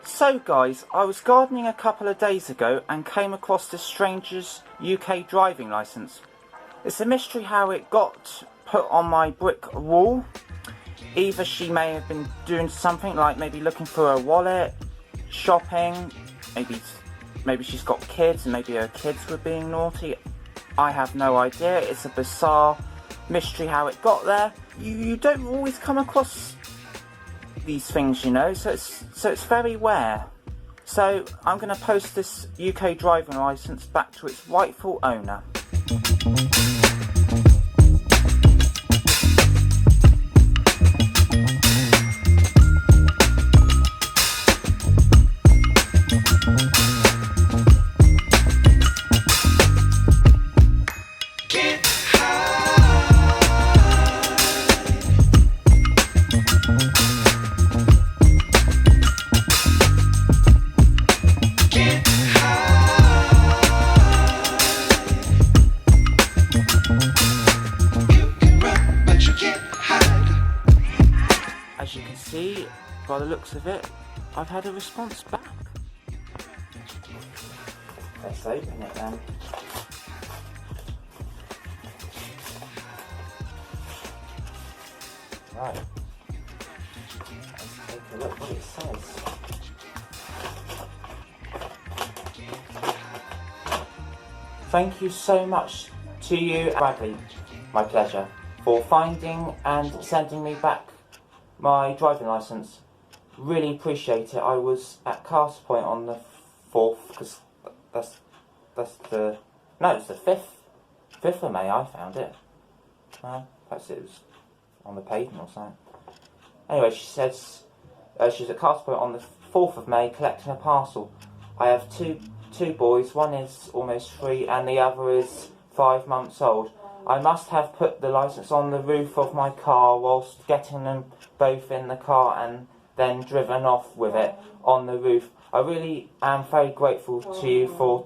So guys, I was gardening a couple of days ago and came across this stranger's UK driving licence. It's a mystery how it got put on my brick wall. Either she may have been doing something like maybe looking for a wallet, shopping, maybe she's got kids and maybe her kids were being naughty. I have no idea. It's a bizarre mystery how it got there. You don't always come across these things, you know, so it's very rare. So I'm going to post this UK driving licence back to its rightful owner. As you can see, by the looks of it, I've had a response back. Let's open it then. Right. Let's take a look what it says. Thank you so much to you, Bradley, my pleasure, for finding and sending me back my driving licence. Really appreciate it. I was at Castle Point on the 4th, because it's the 5th of May I found it. Perhaps it was on the pavement or something. Anyway, she says she's at Castle Point on the 4th of May collecting a parcel. I have two boys, one is almost 3 and the other is 5 months old. I must have put the licence on the roof of my car whilst getting them both in the car and then driven off with it on the roof. I really am very grateful to you for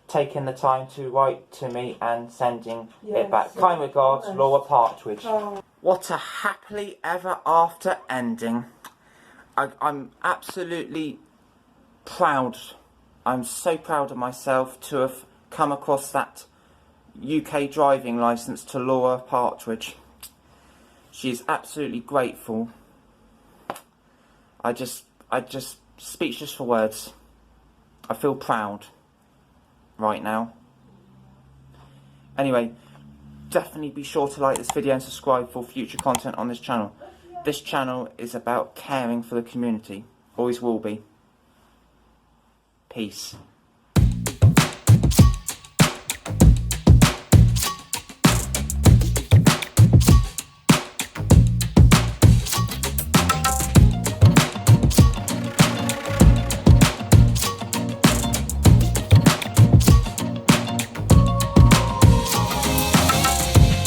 taking the time to write to me and sending it back. Kind regards, Laura Partridge. What a happily ever after ending. I'm absolutely proud. I'm so proud of myself to have come across that UK driving licence to Laura Partridge. She's absolutely grateful. I just speechless for words. I feel proud right now. Anyway, definitely be sure to like this video and subscribe for future content on this channel. This channel is about caring for the community. Always will be. Peace.